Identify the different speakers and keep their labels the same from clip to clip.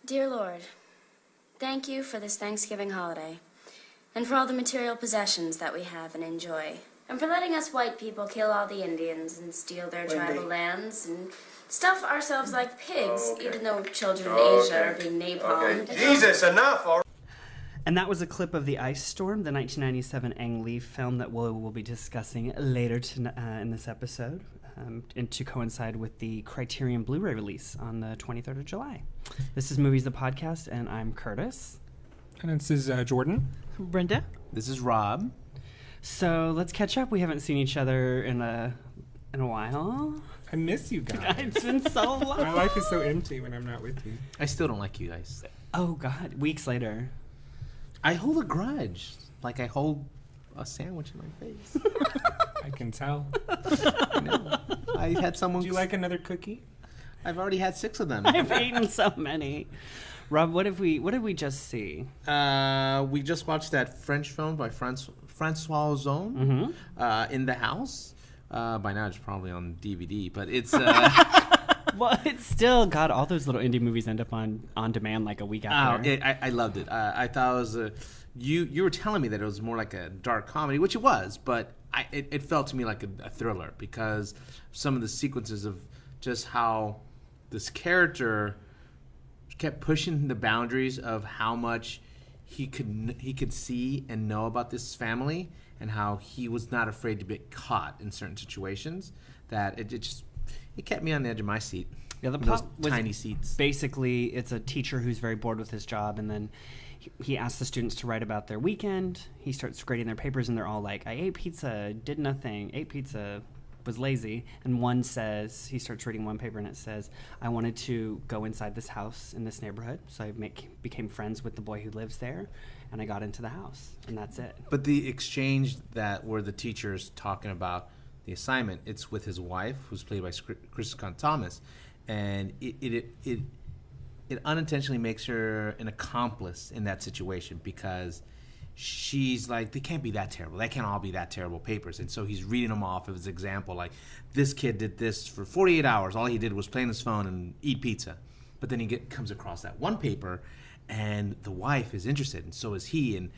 Speaker 1: Dear Lord, thank you for this Thanksgiving holiday, and for all the material possessions that we have and enjoy, and for letting us white people kill all the Indians and steal their tribal lands and stuff ourselves like pigs, even though children in Asia are being napalmed.
Speaker 2: Jesus, enough! All right.
Speaker 3: And that was a clip of The Ice Storm, the 1997 Ang Lee film that we'll be discussing later in this episode, and to coincide with the Criterion Blu-ray release on the 23rd of July. This is Movies the Podcast, and I'm Curtis.
Speaker 4: And this is Jordan.
Speaker 5: Brenda.
Speaker 6: This is Rob.
Speaker 3: So let's catch up. We haven't seen each other in a while.
Speaker 4: I miss you guys.
Speaker 3: It's been so long.
Speaker 4: My life is so empty when I'm not with you.
Speaker 6: I still don't like you guys.
Speaker 3: Oh, God. Weeks later.
Speaker 6: I hold a grudge. Like I hold a sandwich in my face.
Speaker 4: I can tell.
Speaker 6: I know. I had someone...
Speaker 4: Would you like another cookie?
Speaker 6: I've already had 6 of them.
Speaker 3: I've eaten so many. Rob, what did we just see?
Speaker 6: We just watched that French film by Francois Ozon, In the House. By now it's probably on DVD, but it's...
Speaker 3: Well, it's still, God, all those little indie movies end up on demand like a week after.
Speaker 6: I loved it. I thought it was you were telling me that it was more like a dark comedy, which it was, but it felt to me like a thriller because some of the sequences of just how this character kept pushing the boundaries of how much he could see and know about this family and how he was not afraid to get caught in certain situations, that it kept me on the edge of my seat.
Speaker 3: Yeah, the plot was
Speaker 6: tiny seats.
Speaker 3: Basically, it's a teacher who's very bored with his job, and then he asks the students to write about their weekend. He starts grading their papers, and they're all like, I ate pizza, did nothing, ate pizza, was lazy. And one says, he starts reading one paper, and it says, I wanted to go inside this house in this neighborhood, so I became friends with the boy who lives there, and I got into the house, and that's it.
Speaker 6: But the exchange where the teacher's talking about the assignment, it's with his wife, who's played by Christina Thomas, and it unintentionally makes her an accomplice in that situation because she's like, they can't be that terrible. They can't all be that terrible papers. And so he's reading them off as an example, like, this kid did this for 48 hours. All he did was play on his phone and eat pizza. But then he comes across that one paper, and the wife is interested, and so is he. And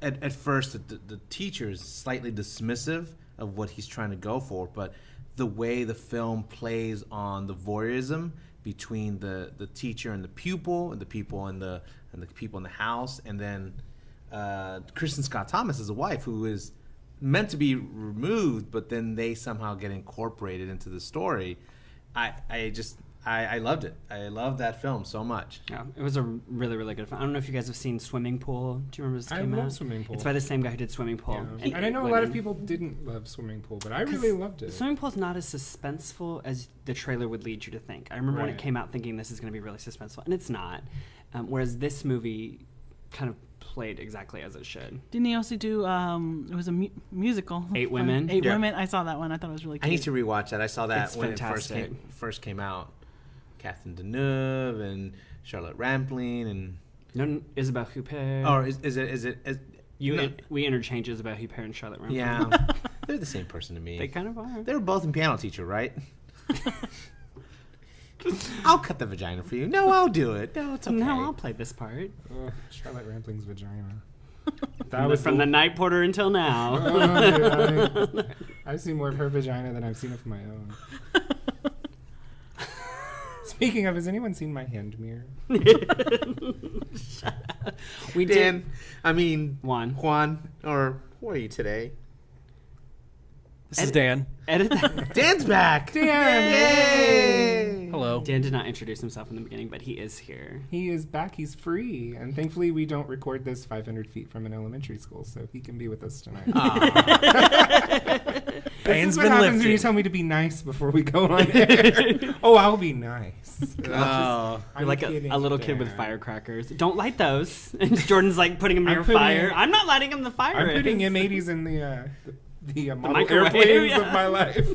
Speaker 6: at first, the teacher is slightly dismissive of what he's trying to go for, but the way the film plays on the voyeurism between the teacher and the pupil, and the people and the people in the house, and then Kristen Scott Thomas is a wife who is meant to be removed, but then they somehow get incorporated into the story. I loved it. I loved that film so much.
Speaker 3: Yeah, it was a really, really good film. I don't know if you guys have seen Swimming Pool. Do you remember this came out?
Speaker 4: I love Swimming Pool.
Speaker 3: It's by the same guy who did Swimming Pool.
Speaker 4: Yeah. And I know a lot of people didn't love Swimming Pool, but I really loved it.
Speaker 3: Swimming Pool is not as suspenseful as the trailer would lead you to think. I remember when it came out thinking this is going to be really suspenseful, and it's not. Whereas this movie kind of played exactly as it should.
Speaker 5: Didn't he also do, it was a musical.
Speaker 3: 8 Women.
Speaker 5: 8 Women. I saw that one. I thought it was really cute.
Speaker 6: I need to rewatch that. I saw that when
Speaker 3: fantastic.
Speaker 6: it first came out. Catherine Deneuve and Charlotte Rampling and
Speaker 3: Isabelle Huppert.
Speaker 6: Or is it
Speaker 3: we interchange Isabelle Huppert and Charlotte Rampling.
Speaker 6: Yeah, they're the same person to me.
Speaker 3: They kind of are.
Speaker 6: They were both in Piano Teacher, right? I'll cut the vagina for you. No, I'll do it. No, it's okay.
Speaker 3: No, I'll play this part.
Speaker 4: Charlotte Rampling's vagina.
Speaker 3: That was from the Night Porter until now.
Speaker 4: I've seen more of her vagina than I've seen of my own. Speaking of, has anyone seen my hand mirror?
Speaker 3: We
Speaker 6: Dan,
Speaker 3: did.
Speaker 6: I mean,
Speaker 3: Juan,
Speaker 6: or who are you today?
Speaker 7: This is Dan.
Speaker 3: Edit that.
Speaker 6: Dan's back.
Speaker 4: Dan!
Speaker 6: Yay!
Speaker 7: Hello.
Speaker 3: Dan did not introduce himself in the beginning, but he is here.
Speaker 4: He is back. He's free. And thankfully, we don't record this 500 feet from an elementary school, so he can be with us tonight. This is what happens when you tell me to be nice before we go on air. Oh, I'll be nice.
Speaker 3: You're like a little kid with firecrackers. Don't light those. And Jordan's like putting them near fire. I'm not lighting him the fire.
Speaker 4: I'm putting M80s in the model
Speaker 3: microwave,
Speaker 4: airplanes of my life.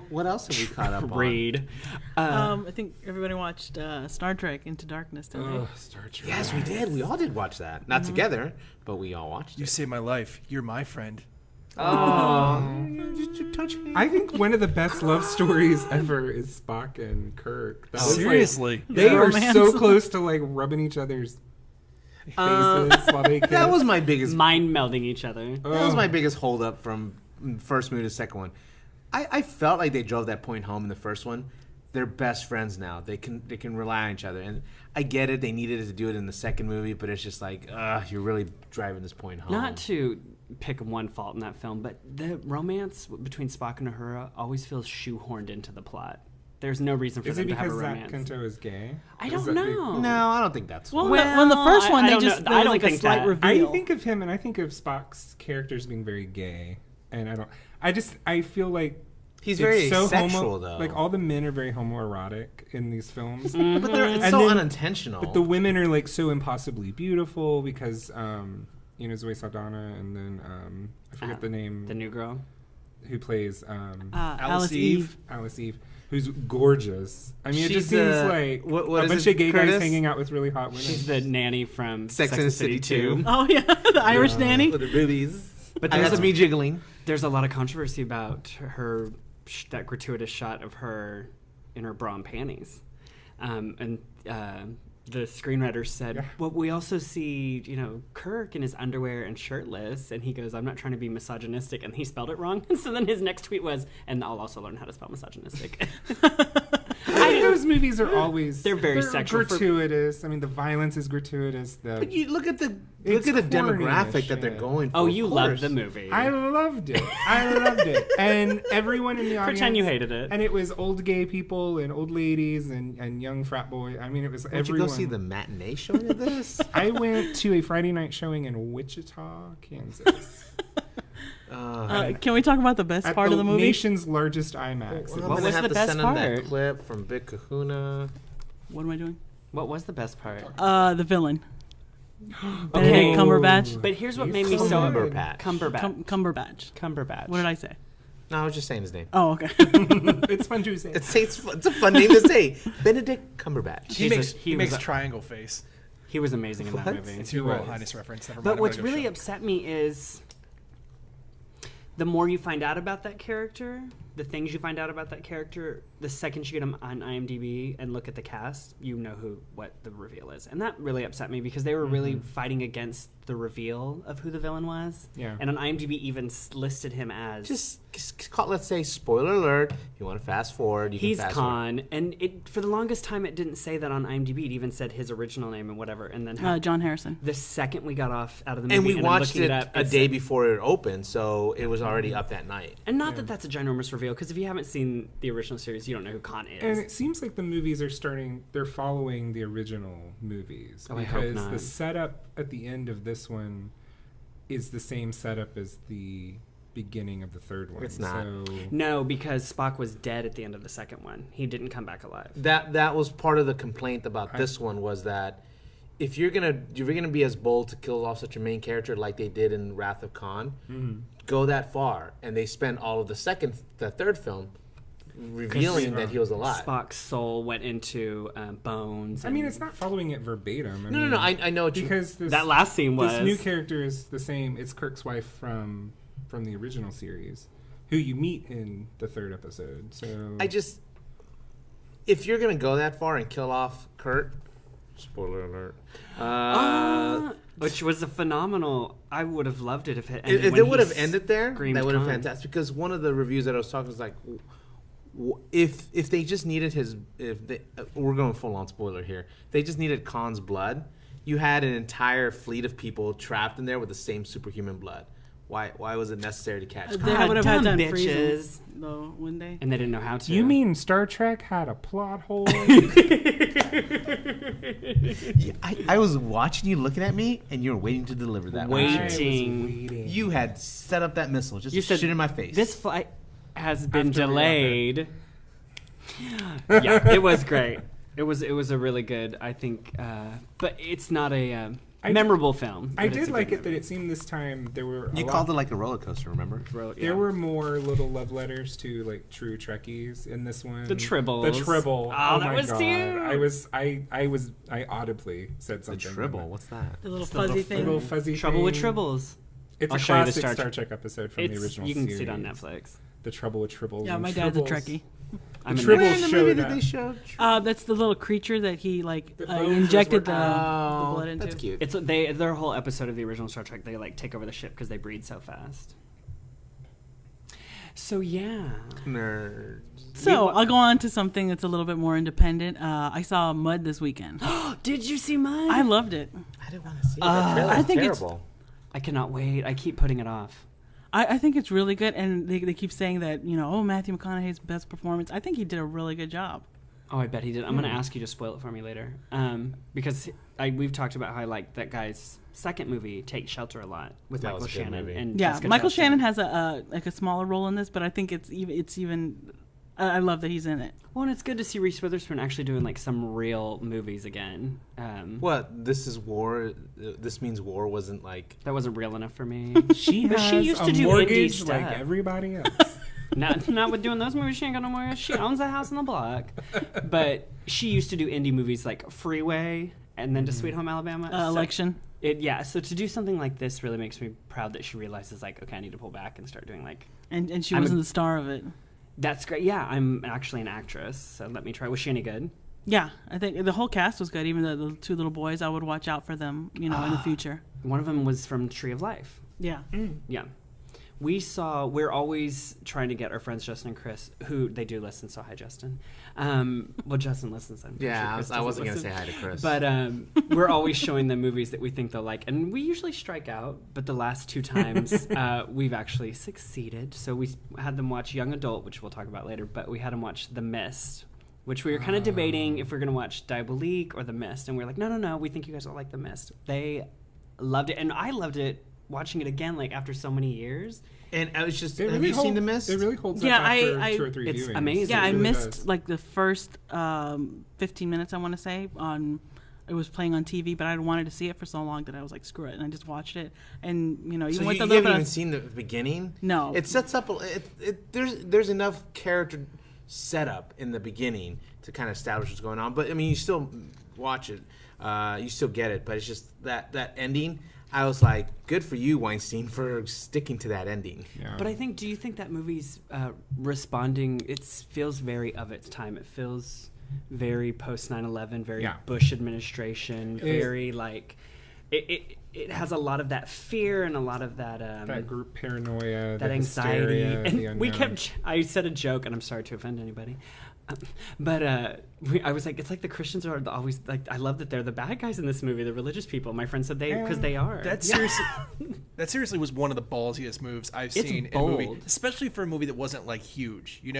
Speaker 6: What else have we caught up on?
Speaker 3: Raid.
Speaker 5: I think everybody watched Star Trek Into Darkness, didn't they?
Speaker 4: Star Trek.
Speaker 6: Yes, we did. We all did watch that. Not together, but we all watched it.
Speaker 7: You saved my life. You're my friend.
Speaker 3: Oh.
Speaker 4: I think one of the best love stories ever is Spock and Kirk. That was, like,
Speaker 7: Seriously.
Speaker 4: they are
Speaker 5: Romance.
Speaker 4: so close to like rubbing each other's faces while they kiss.
Speaker 6: That was my biggest.
Speaker 3: Mind melding each other.
Speaker 6: That was my biggest holdup from first movie to second one. I felt like they drove that point home in the first one. They're best friends now. They can rely on each other, and I get it. They needed to do it in the second movie, but it's just like, you're really driving this point home.
Speaker 3: Not to pick one fault in that film, but the romance between Spock and Uhura always feels shoehorned into the plot. There's no reason for
Speaker 4: Is it
Speaker 3: them to have a
Speaker 4: because Zach
Speaker 3: romance.
Speaker 4: Quinto is gay?
Speaker 3: I
Speaker 4: Is
Speaker 3: don't
Speaker 4: that
Speaker 3: know.
Speaker 6: No, I don't think that's.
Speaker 5: Well,
Speaker 3: Well,
Speaker 5: when the first one,
Speaker 3: I
Speaker 5: they
Speaker 3: don't
Speaker 5: just
Speaker 3: know.
Speaker 5: there
Speaker 3: I
Speaker 5: was
Speaker 3: don't
Speaker 5: like a
Speaker 3: think
Speaker 5: slight
Speaker 3: that.
Speaker 5: reveal.
Speaker 4: I think of him and I think of Spock's character as being very gay, and I feel like
Speaker 6: He's
Speaker 4: it's
Speaker 6: very
Speaker 4: so
Speaker 6: sexual, though.
Speaker 4: Like all the men are very homoerotic in these films,
Speaker 6: but it's
Speaker 4: And
Speaker 6: so
Speaker 4: then-
Speaker 6: unintentional.
Speaker 4: but the women are like so impossibly beautiful because Zoe Saldana and then I forget the name,
Speaker 3: The new girl.
Speaker 4: who plays
Speaker 5: Alice Eve.
Speaker 4: Alice Eve, who's gorgeous. I mean, it just
Speaker 6: She's,
Speaker 4: seems like
Speaker 6: what
Speaker 4: a
Speaker 6: is
Speaker 4: bunch
Speaker 6: it,
Speaker 4: of gay
Speaker 6: Curtis?
Speaker 4: guys hanging out with really hot women.
Speaker 3: She's the nanny from
Speaker 6: Sex and the City 2.
Speaker 5: Oh yeah, the Irish nanny.
Speaker 6: With the boobies.
Speaker 3: But
Speaker 6: And
Speaker 3: there's
Speaker 6: that's me jiggling.
Speaker 3: There's a lot of controversy about her, that gratuitous shot of her in her bra and panties. And the screenwriter said,
Speaker 4: Yeah.
Speaker 3: well, we also see, Kirk in his underwear and shirtless. And he goes, I'm not trying to be misogynistic. And he spelled it wrong. And so then his next tweet was, and I'll also learn how to spell misogynistic.
Speaker 4: I think those movies are always
Speaker 3: They're very sexual.
Speaker 4: gratuitous. I mean, the violence is gratuitous.
Speaker 6: But you look at the
Speaker 4: It's
Speaker 6: demographic
Speaker 4: corny
Speaker 6: that they're
Speaker 4: shit.
Speaker 6: going for.
Speaker 3: Oh,
Speaker 6: of
Speaker 3: you
Speaker 6: course.
Speaker 3: loved the movie.
Speaker 4: I loved it. And everyone in the audience.
Speaker 3: Pretend you hated it.
Speaker 4: And it was old gay people and old ladies and young frat boy. I mean, it was
Speaker 6: Did
Speaker 4: everyone.
Speaker 6: you go see the matinee showing of this?
Speaker 4: I went to a Friday night showing in Wichita, Kansas.
Speaker 5: Can we talk about the best
Speaker 4: At
Speaker 5: part
Speaker 4: the
Speaker 5: of the movie?
Speaker 4: nation's largest IMAX.
Speaker 6: I'm
Speaker 3: What
Speaker 6: gonna
Speaker 3: was
Speaker 6: have
Speaker 3: the
Speaker 6: to
Speaker 3: best
Speaker 6: send them that
Speaker 3: part?
Speaker 6: clip from Big Kahuna.
Speaker 5: What am I doing?
Speaker 3: What was the best part?
Speaker 5: The villain. Benedict Cumberbatch.
Speaker 3: But here's what
Speaker 4: He's
Speaker 3: made me
Speaker 4: so
Speaker 3: so
Speaker 4: good.
Speaker 3: Cumberbatch.
Speaker 5: Cumberbatch. What did I say?
Speaker 6: No, I was just saying his name.
Speaker 5: Oh, okay.
Speaker 4: It's fun to say.
Speaker 6: It's a fun name to say. Benedict Cumberbatch.
Speaker 7: He
Speaker 3: He's
Speaker 7: makes
Speaker 3: a-
Speaker 7: triangle face.
Speaker 3: He was amazing in that
Speaker 6: What?
Speaker 3: movie.
Speaker 7: It's your
Speaker 4: He
Speaker 7: Royal
Speaker 4: was.
Speaker 7: Highness reference. Never mind,
Speaker 3: But
Speaker 7: I'm
Speaker 3: what's
Speaker 7: gonna go
Speaker 3: really
Speaker 7: show.
Speaker 3: upset me is the more you find out about that character, the things you find out about that character, the second you get them on IMDb and look at the cast, you know what the reveal is. And that really upset me because they were really fighting against the reveal of who the villain was.
Speaker 4: Yeah.
Speaker 3: And on IMDb even listed him as
Speaker 6: Just call, let's say, spoiler alert. If you want to fast forward, you
Speaker 3: he's
Speaker 6: can fast forward.
Speaker 3: Khan. And it for the longest time it didn't say that on IMDb. It even said his original name and whatever. And then
Speaker 5: John Harrison.
Speaker 3: the second we got off out of the movie
Speaker 6: And we
Speaker 3: I'm
Speaker 6: watched
Speaker 3: looking
Speaker 6: it
Speaker 3: up,
Speaker 6: a
Speaker 3: it
Speaker 6: day
Speaker 3: said-
Speaker 6: before it opened, so it was already up that night.
Speaker 3: And not that that's a ginormous reveal, because if you haven't seen the original series, you don't know who Khan is.
Speaker 4: And it seems like the movies they're following the original movies.
Speaker 3: Oh, I hope
Speaker 4: because
Speaker 3: not.
Speaker 4: the setup at the end of this one is the same setup as the beginning of the third one.
Speaker 6: It's not.
Speaker 4: So,
Speaker 3: No, because Spock was dead at the end of the second one. He didn't come back alive.
Speaker 6: That was part of the complaint about this one was that if you're gonna be as bold to kill off such a main character like they did in Wrath of Khan, go that far, and they spent all of the third film revealing that he was alive.
Speaker 3: Spock's soul went into bones.
Speaker 4: I mean, it's not following it verbatim.
Speaker 6: No. I know what you.
Speaker 4: Because
Speaker 3: that last scene was
Speaker 4: this new character is the same. It's Kirk's wife from the original series, who you meet in the third episode. So
Speaker 6: If you're gonna go that far and kill off Kurt, spoiler alert.
Speaker 3: which was a phenomenal. I would have loved it if it ended.
Speaker 6: If
Speaker 3: when
Speaker 6: it would have
Speaker 3: he
Speaker 6: ended there,
Speaker 3: screamed
Speaker 6: that would have
Speaker 3: Khan.
Speaker 6: been fantastic. Because one of the reviews that I was talking was like, if they just needed we're going full on spoiler here. They just needed Khan's blood. You had an entire fleet of people trapped in there with the same superhuman blood. Why was it necessary to catch Khan?
Speaker 5: They would have had
Speaker 3: dumb
Speaker 5: to freeze him,
Speaker 3: bitches.
Speaker 5: though, wouldn't they?
Speaker 3: And they didn't know how to.
Speaker 4: you mean Star Trek had a plot hole?
Speaker 6: I was watching you looking at me, and you were waiting to deliver that.
Speaker 3: Waiting.
Speaker 6: You had set up that missile just
Speaker 3: You
Speaker 6: to
Speaker 3: said,
Speaker 6: shoot in my face.
Speaker 3: This flight has been
Speaker 4: After we
Speaker 3: delayed. Yeah, it was great. It was a really good, I think, but it's not a memorable film.
Speaker 4: I
Speaker 3: but it's
Speaker 4: did
Speaker 3: a
Speaker 4: like
Speaker 3: good
Speaker 4: it that
Speaker 3: movie.
Speaker 4: it seemed this time there were
Speaker 6: You called it like a roller coaster, remember?
Speaker 4: There were more little love letters to like true Trekkies in this one.
Speaker 3: The Tribbles.
Speaker 4: The Tribble.
Speaker 3: Oh, that
Speaker 4: my
Speaker 3: was
Speaker 4: god!
Speaker 3: cute.
Speaker 4: I audibly said
Speaker 6: The
Speaker 4: something.
Speaker 6: Tribble, what's that?
Speaker 5: The little
Speaker 3: It's the
Speaker 5: fuzzy
Speaker 3: little
Speaker 5: thing.
Speaker 4: Little fuzzy
Speaker 3: Trouble with
Speaker 4: thing.
Speaker 3: Tribbles.
Speaker 4: It's
Speaker 3: I'll
Speaker 4: a
Speaker 3: show you the
Speaker 4: classic
Speaker 3: Star
Speaker 4: Star
Speaker 3: Trek
Speaker 4: Trek episode from the original
Speaker 3: You can
Speaker 4: series.
Speaker 3: see it on Netflix.
Speaker 4: The Trouble with Tribbles.
Speaker 5: Yeah,
Speaker 4: and
Speaker 5: my dad's a
Speaker 4: Tribbles.
Speaker 5: Trekkie.
Speaker 3: I'm
Speaker 4: The
Speaker 3: in
Speaker 4: Tribbles
Speaker 6: Where in the
Speaker 4: show
Speaker 6: movie
Speaker 4: that.
Speaker 6: did they show?
Speaker 5: That's the little creature that he like
Speaker 4: The bones
Speaker 5: injected the
Speaker 4: was
Speaker 5: blood into.
Speaker 6: That's cute.
Speaker 3: It's their whole episode of the original Star Trek. They like take over the ship because they breed so fast. So yeah,
Speaker 6: Nerds.
Speaker 5: So I'll go on to something that's a little bit more independent. I saw Mud this weekend.
Speaker 3: did you see mine?
Speaker 5: I loved it.
Speaker 6: I didn't want to see it. That trailer
Speaker 5: I
Speaker 6: was
Speaker 5: think it's-
Speaker 6: terrible.
Speaker 3: I cannot wait. I keep putting it off.
Speaker 5: I think it's really good, and they keep saying that, Matthew McConaughey's best performance. I think he did a really good job.
Speaker 3: Oh, I bet he did. I'm going to ask you to spoil it for me later, because we've talked about how I like that guy's second movie, Take Shelter, a lot with
Speaker 6: That
Speaker 3: Michael
Speaker 6: was a good
Speaker 3: Shannon
Speaker 6: movie.
Speaker 3: and
Speaker 5: Yeah,
Speaker 3: Jessica
Speaker 5: Michael
Speaker 3: Chastain.
Speaker 5: Shannon has a smaller role in this, but I think it's even. I love that he's in it.
Speaker 3: Well, and it's good to see Reese Witherspoon actually doing like some real movies again.
Speaker 6: What? This is war. This means war wasn't like.
Speaker 3: That wasn't real enough for me.
Speaker 4: She
Speaker 3: But
Speaker 4: has
Speaker 3: she used
Speaker 4: a
Speaker 3: to do indie
Speaker 4: mortgage
Speaker 3: stuff.
Speaker 4: like everybody else.
Speaker 3: not with doing those movies. She ain't got no more. She owns a house on the block. But she used to do indie movies like Freeway and then to Sweet Home Alabama.
Speaker 5: Election.
Speaker 3: So to do something like this really makes me proud that she realizes like, okay, I need to pull back and start doing like.
Speaker 5: And she wasn't the star of it.
Speaker 3: That's great. Yeah, I'm actually an actress, so let me try. Was she any good?
Speaker 5: Yeah, I think the whole cast was good. Even the two little boys, I would watch out for them, in the future.
Speaker 3: One of them was from Tree of Life.
Speaker 5: Yeah.
Speaker 3: Yeah. We're always trying to get our friends Justin and Chris, who they do listen, so hi Justin. Well, Justin listens. I'm pretty sure Chris
Speaker 6: I wasn't
Speaker 3: doesn't
Speaker 6: gonna say
Speaker 3: listen.
Speaker 6: hi to Chris.
Speaker 3: But we're always showing them movies that we think they'll like, and we usually strike out. But the last two times, we've actually succeeded. So we had them watch Young Adult, which we'll talk about later. But we had them watch The Mist, which we were kind of debating if we're going to watch Diabolique or The Mist, and we're like, no, we think you guys will like The Mist. They loved it, and I loved it watching it again, like after so many years.
Speaker 6: And I was just.
Speaker 4: It
Speaker 6: Have
Speaker 4: really
Speaker 6: you seen The Mist?
Speaker 4: It really holds
Speaker 5: Yeah,
Speaker 4: up after
Speaker 5: I-
Speaker 4: 2 or 3
Speaker 3: it's
Speaker 4: viewings.
Speaker 3: amazing.
Speaker 5: Yeah,
Speaker 3: It
Speaker 5: I
Speaker 4: really
Speaker 5: missed
Speaker 4: does.
Speaker 5: like the first 15 minutes, I want to say, on. It was playing on TV, but I wanted to see it for so long that I was like, screw it, and I just watched it. And even
Speaker 6: So
Speaker 5: with
Speaker 6: you
Speaker 5: the little
Speaker 6: haven't
Speaker 5: bit
Speaker 6: even
Speaker 5: of,
Speaker 6: seen the beginning?
Speaker 5: No.
Speaker 6: It sets up. There's enough character setup in the beginning to kind of establish what's going on. But I mean, you still watch it. You still get it. But it's just that ending. I was like, good for you, Weinstein, for sticking to that ending.
Speaker 4: Yeah.
Speaker 3: But do you think that movie's responding? It feels very of its time. It feels very post 9/11, very
Speaker 4: Yeah.
Speaker 3: Bush administration, very like it has a lot of that fear and a lot of that
Speaker 4: that group paranoia,
Speaker 3: that
Speaker 4: the
Speaker 3: anxiety.
Speaker 4: hysteria, the
Speaker 3: And we
Speaker 4: unknown.
Speaker 3: I said a joke, and I'm sorry to offend anybody. I was like, it's like the Christians are always like. I love that they're the bad guys in this movie, the religious people. My friend said because they are.
Speaker 7: That seriously was one of the ballsiest moves I've
Speaker 3: It's
Speaker 7: seen in a movie,
Speaker 3: bold.
Speaker 7: especially for a movie that wasn't like huge, but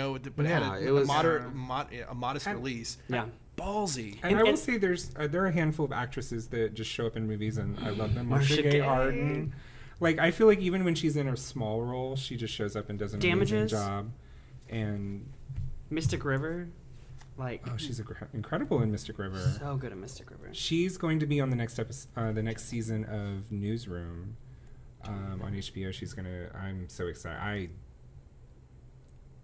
Speaker 6: Yeah,
Speaker 7: had
Speaker 6: it
Speaker 7: a
Speaker 6: was-
Speaker 7: modest release.
Speaker 3: Yeah.
Speaker 7: Ballsy.
Speaker 4: And I will
Speaker 3: and-
Speaker 4: say there are a handful of actresses that just show up in movies, and I love them.
Speaker 3: Marcia
Speaker 4: Marcia Gay
Speaker 3: Gay.
Speaker 4: Harden. Like, I feel like even when she's in a small role, she just shows up and does an
Speaker 3: Damages.
Speaker 4: amazing job. And
Speaker 3: Mystic River, like
Speaker 4: she's incredible in Mystic River.
Speaker 3: so good at Mystic River.
Speaker 4: She's going to be on the next the next season of Newsroom on HBO. I'm so excited.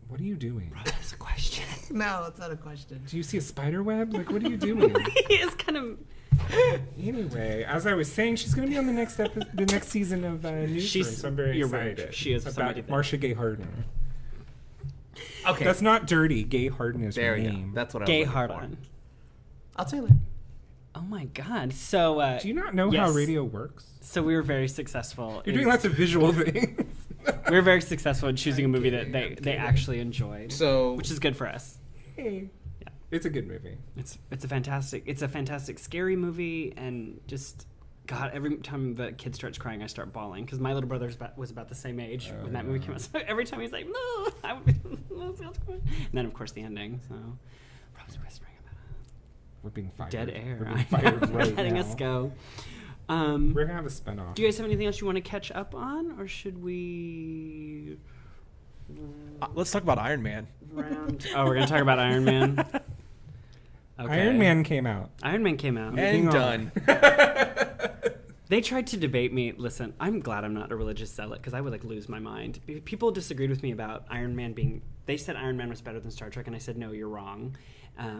Speaker 4: What are you doing?
Speaker 3: That's a question.
Speaker 6: No, that's not a question.
Speaker 4: Do you see a spider web? Like, what are you doing?
Speaker 3: It's kind of.
Speaker 4: Anyway, as I was saying, she's going to be on the next season of Newsroom, so I'm very
Speaker 3: you're right.
Speaker 4: excited.
Speaker 3: She is somebody
Speaker 4: about
Speaker 3: that-
Speaker 4: Marcia Gay Harden.
Speaker 6: Okay,
Speaker 4: That's not dirty. Gay Harden is
Speaker 6: there
Speaker 4: her
Speaker 6: you go.
Speaker 4: name.
Speaker 6: That's what I
Speaker 3: Gay
Speaker 6: was looking
Speaker 3: hard
Speaker 6: for.
Speaker 3: on.
Speaker 6: I'll tell you later.
Speaker 3: Oh my God! So
Speaker 4: Do you not know how
Speaker 3: yes.
Speaker 4: radio works?
Speaker 3: So we were very successul.
Speaker 4: You're doing lots of visual things.
Speaker 3: We were very successful in choosing a movie that they actually enjoyed,
Speaker 6: So,
Speaker 3: which is good for us.
Speaker 4: Hey.
Speaker 3: Yeah.
Speaker 4: It's a good movie.
Speaker 3: It's a fantastic scary movie, and just God, every time the kid starts crying, I start bawling because my little brother was about the same age when that movie came out. So every time he's like, no, I would be, and then of course the ending. So probably whispering about
Speaker 4: We're being fired.
Speaker 3: dead air.
Speaker 4: We're being fired
Speaker 3: We're
Speaker 4: right
Speaker 3: letting
Speaker 4: now.
Speaker 3: us go.
Speaker 4: We're going to have a spinoff.
Speaker 3: Do you guys have anything else you want to catch up on, or should we
Speaker 7: Let's talk about Iron Man.
Speaker 3: round? Oh, we're gonna talk about Iron Man. Okay.
Speaker 4: Iron Man came out.
Speaker 3: Iron Man came out.
Speaker 7: And
Speaker 4: on.
Speaker 7: done.
Speaker 3: They tried to debate me. Listen, I'm glad I'm not a religious zealot because I would like lose my mind. People disagreed with me about Iron Man being. They said Iron Man was better than Star Trek, and I said no, you're wrong.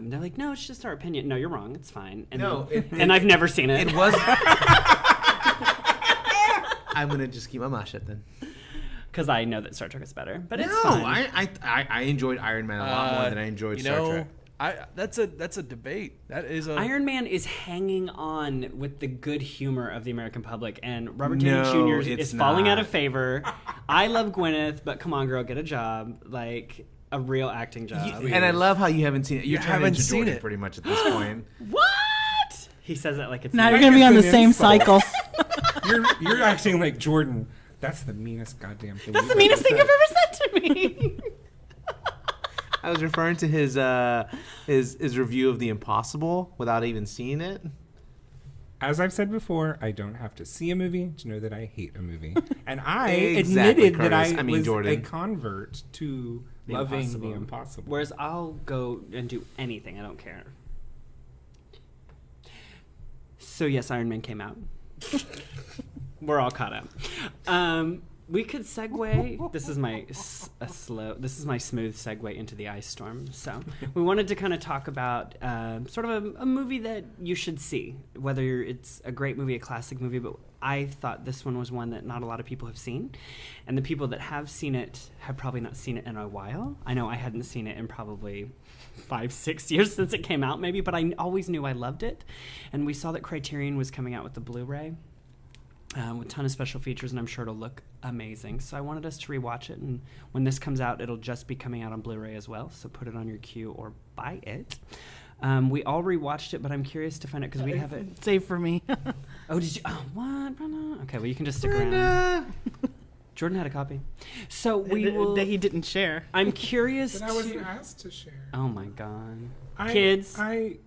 Speaker 3: They're like, no, it's just our opinion. No, you're wrong. It's fine. And
Speaker 6: No,
Speaker 3: and I've never seen it.
Speaker 6: It was. I'm gonna just keep my mouth shut then.
Speaker 3: Because I know that Star Trek is better, but it's
Speaker 6: No,
Speaker 3: fine.
Speaker 6: I enjoyed Iron Man a lot more than I enjoyed Star Trek.
Speaker 7: That's a debate. That is a
Speaker 3: Iron Man is hanging on with the good humor of the American public, and Robert Downey Jr. is falling out of favor. I love Gwyneth, but come on, girl, get a job, like a real acting job.
Speaker 6: And I love how you haven't seen it. You're turning into
Speaker 7: seen
Speaker 6: Jordan
Speaker 7: it.
Speaker 6: pretty much at this point.
Speaker 3: What? He says it like it's
Speaker 5: Now
Speaker 3: not.
Speaker 5: you're gonna be on the same
Speaker 4: insult.
Speaker 5: cycle.
Speaker 4: You're acting like Jordan. That's the meanest goddamn thing.
Speaker 3: That's the meanest thing you've ever said to me.
Speaker 6: I was referring to his review of The Impossible without even seeing it.
Speaker 4: As I've said before, I don't have to see a movie to know that I hate a movie. And I
Speaker 6: Exactly,
Speaker 4: admitted that
Speaker 6: Curtis.
Speaker 4: I
Speaker 6: I mean,
Speaker 4: was
Speaker 6: Jordan.
Speaker 4: a convert to loving The Impossible.
Speaker 3: Whereas I'll go and do anything. I don't care. So yes, Iron Man came out. We're all caught up. We could segue. This is my smooth segue into the ice storm. So we wanted to kind of talk about sort of a movie that you should see, whether it's a great movie, a classic movie. But I thought this one was one that not a lot of people have seen, and the people that have seen it have probably not seen it in a while. I know I hadn't seen it in probably 5-6 years since it came out, maybe, but I always knew I loved it. And we saw that Criterion was coming out with the Blu-ray. With a ton of special features, and I'm sure it'll look amazing. So I wanted us to rewatch it, and when this comes out, it'll just be coming out on Blu-ray as well, so put it on your queue or buy it. We all rewatched it, but I'm curious to find out, because we have it...
Speaker 5: Save for me.
Speaker 3: Oh, did you... Oh, what, Brenda? Okay, well, you can just stick around. Jordan had a copy. So we will...
Speaker 5: That he didn't share.
Speaker 3: I'm curious
Speaker 4: But I wasn't asked to share.
Speaker 3: Oh, my God. Kids,
Speaker 4: you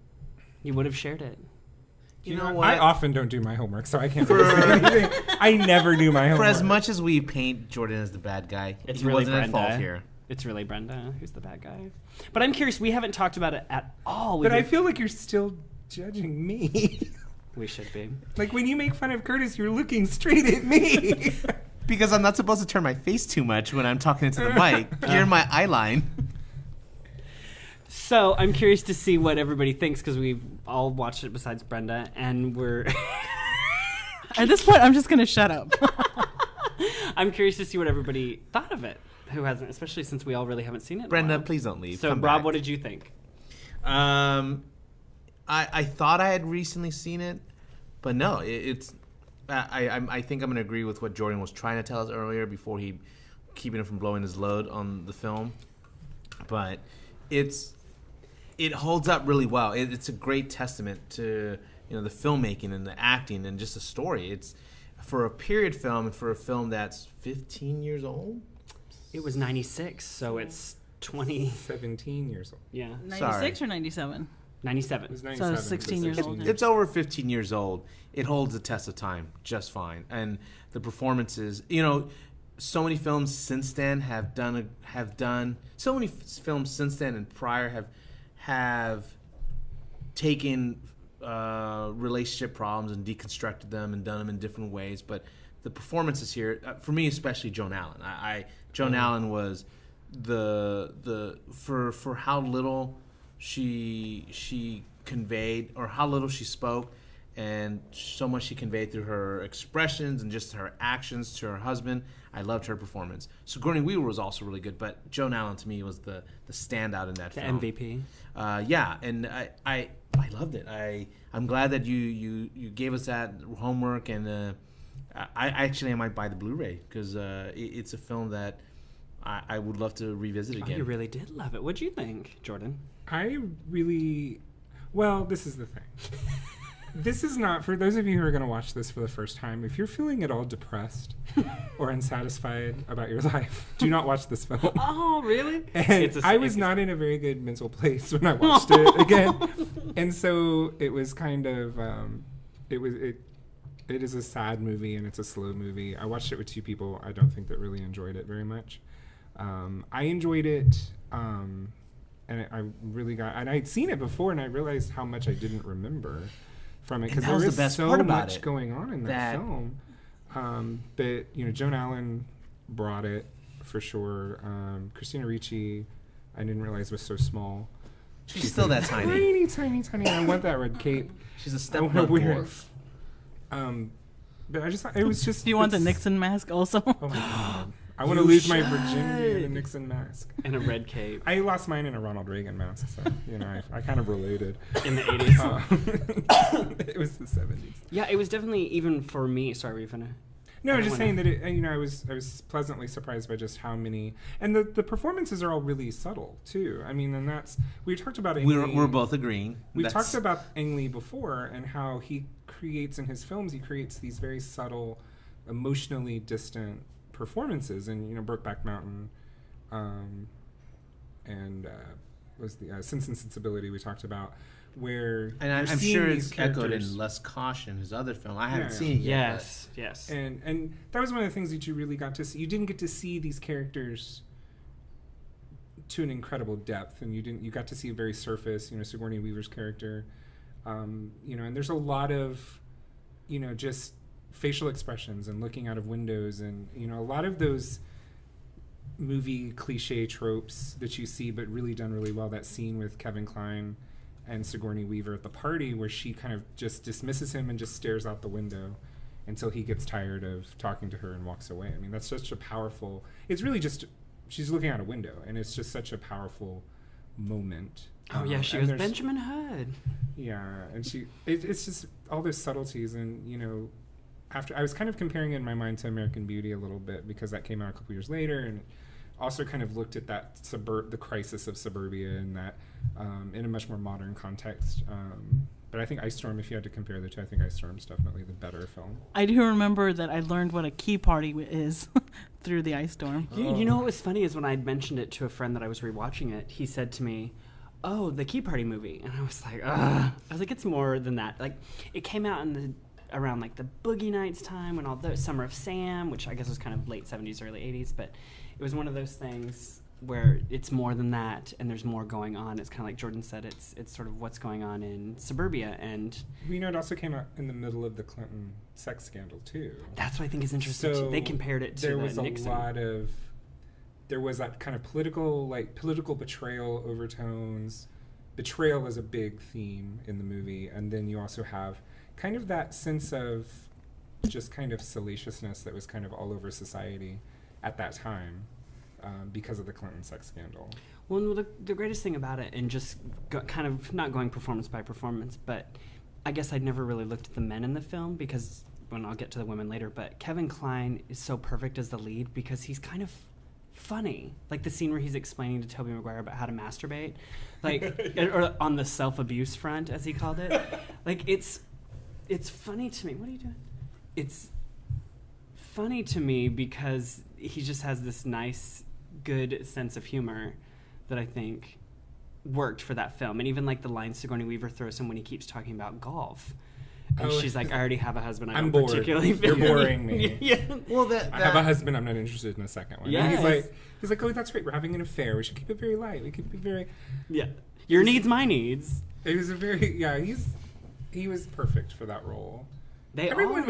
Speaker 3: you would have shared it.
Speaker 6: You know
Speaker 4: know,
Speaker 6: what?
Speaker 4: I often don't do my homework, so I can't really say anything. I never do my
Speaker 6: For
Speaker 4: homework.
Speaker 6: as much as we paint Jordan as the bad guy,
Speaker 3: It's
Speaker 6: he
Speaker 3: really
Speaker 6: wasn't at
Speaker 3: Brenda.
Speaker 6: fault here.
Speaker 3: It's really Brenda who's the bad guy. But I'm curious, we haven't talked about it at all.
Speaker 4: But I feel like you're still judging me.
Speaker 3: We should be.
Speaker 4: Like when you make fun of Curtis, you're looking straight at me.
Speaker 6: Because I'm not supposed to turn my face too much when I'm talking into the mic. You're in my eye line.
Speaker 3: So I'm curious to see what everybody thinks, because we've all watched it besides Brenda, and we're...
Speaker 5: At this point, I'm just going to shut up.
Speaker 3: I'm curious to see what everybody thought of it, who hasn't, especially since we all really haven't seen it in a
Speaker 6: Brenda,
Speaker 3: while.
Speaker 6: please don't leave.
Speaker 3: So
Speaker 6: Come
Speaker 3: Rob,
Speaker 6: back.
Speaker 3: what did you think?
Speaker 6: I thought I had recently seen it, but no, I think I'm going to agree with what Jordan was trying to tell us earlier before he keeping it from blowing his load on the film. But it holds up really well. It's a great testament to the filmmaking and the acting and just the story. It's for a period film and for a film that's 15 years old.
Speaker 3: It was 96, so it's 20...
Speaker 4: 17 years old.
Speaker 3: Yeah.
Speaker 5: 96 or 97?
Speaker 3: 97.
Speaker 4: It was
Speaker 5: So
Speaker 4: 97,
Speaker 5: 16
Speaker 4: but
Speaker 5: years
Speaker 4: 16
Speaker 5: old.
Speaker 6: It's over 15 years old. It holds the test of time just fine. And the performances, so many films since then have done so many films since then and prior have taken relationship problems and deconstructed them and done them in different ways. But the performances here, for me especially, Joan Allen. Joan Allen was for how little she conveyed, or how little she spoke, and so much she conveyed through her expressions and just her actions to her husband. I loved her performance. Sigourney Weaver was also really good, but Joan Allen to me was the standout in that
Speaker 3: The
Speaker 6: film.
Speaker 3: MVP.
Speaker 6: Yeah, and I loved it. I'm glad that you gave us that homework, and I might buy the Blu-ray because it's a film that I would love to revisit again.
Speaker 3: Oh, you really did love it. What'd you think, Jordan?
Speaker 4: This is the thing. This is not, for those of you who are going to watch this for the first time, if you're feeling at all depressed or unsatisfied about your life, do not watch this film.
Speaker 3: Oh, really?
Speaker 4: And I was not in a very good mental place when I watched it again. And so it was kind of, it is a sad movie and it's a slow movie. I watched it with two people I don't think that really enjoyed it very much. I enjoyed it, and I really got, and I'd seen it before and I realized how much I didn't remember from it, because there was so much going on in that film. But Joan Allen brought it for sure. Christina Ricci, I didn't realize was so small.
Speaker 6: She's still that tiny.
Speaker 4: Tiny. I want that red cape.
Speaker 6: She's a step dwarf.
Speaker 4: But I just thought it was just.
Speaker 5: Do you want the Nixon mask also?
Speaker 4: Oh my God. I want to lose my virginity in a Nixon mask.
Speaker 3: And a red cape.
Speaker 4: I lost mine in a Ronald Reagan mask, so, I kind of related.
Speaker 3: In the 80s.
Speaker 4: It was the 70s.
Speaker 3: Yeah, it was definitely, even for me, sorry, were you finna?
Speaker 4: No, I was just saying that I was pleasantly surprised by just how many, and the performances are all really subtle too. I mean, and that's we talked about.
Speaker 6: We're both agreeing.
Speaker 4: We talked about Ang Lee before, and how he creates in his films. He creates these very subtle, emotionally distant performances, and Brokeback Mountain, and was the Sense and Sensibility we talked about. Where
Speaker 6: and I'm sure it's echoed in Less Caution, his other film. I haven't seen it yet.
Speaker 3: Yes.
Speaker 4: And that was one of the things that you really got to see. You didn't get to see these characters to an incredible depth, and you got to see a very surface. Sigourney Weaver's character, and there's a lot of, just facial expressions and looking out of windows, and a lot of those movie cliche tropes that you see, but really done really well. That scene with Kevin Kline and Sigourney Weaver at the party, where she kind of just dismisses him and just stares out the window until he gets tired of talking to her and walks away. I mean, that's such a powerful. It's really just she's looking out a window, and it's just such a powerful moment.
Speaker 3: Oh yeah, she goes Benjamin Hood.
Speaker 4: Yeah, and it's just all those subtleties, and after I was kind of comparing it in my mind to American Beauty a little bit, because that came out a couple years later, and also kind of looked at that the crisis of suburbia and that in a much more modern context. But I think Ice Storm, if you had to compare the two, I think Ice Storm's definitely the better film.
Speaker 5: I do remember that I learned what a key party is through the Ice Storm.
Speaker 3: You know what was funny is when I mentioned it to a friend that I was rewatching it, he said to me, "Oh, the Key Party movie," and I was like, "Ugh." I was like, "It's more than that." Like, it came out around like the Boogie Nights time, when all the Summer of Sam, which I guess was kind of late 70s, early 80s, but it was one of those things where it's more than that, and there's more going on. It's kind of like Jordan said, it's sort of what's going on in suburbia, and
Speaker 4: it also came out in the middle of the Clinton sex scandal too.
Speaker 3: That's what I think is interesting. So they compared it to Nixon.
Speaker 4: There was that kind of political betrayal overtones. Betrayal is a big theme in the movie, and then you also have kind of that sense of just kind of salaciousness that was kind of all over society at that time because of the Clinton sex scandal.
Speaker 3: Well, the greatest thing about it, and just kind of not going performance by performance, but I guess I'd never really looked at the men in the film, because I'll get to the women later, but Kevin Kline is so perfect as the lead because he's kind of funny. Like the scene where he's explaining to Tobey Maguire about how to masturbate, like, or on the self-abuse front, as he called it. Like, it's funny to me. What are you doing? It's funny to me because he just has this nice, good sense of humor that I think worked for that film. And even like the line Sigourney Weaver throws him when he keeps talking about golf. And she's like, "I already have a husband. I'm
Speaker 4: bored.
Speaker 3: Particularly
Speaker 4: You're boring me."
Speaker 3: Yeah.
Speaker 6: Well,
Speaker 4: I have a husband. I'm not interested in a second one.
Speaker 3: Yes.
Speaker 4: And he's like, "Oh, that's great. We're having an affair. We should keep it very light. We keep it very."
Speaker 3: Yeah. Your needs, my needs.
Speaker 4: It was a very he was perfect for that role.
Speaker 3: Everyone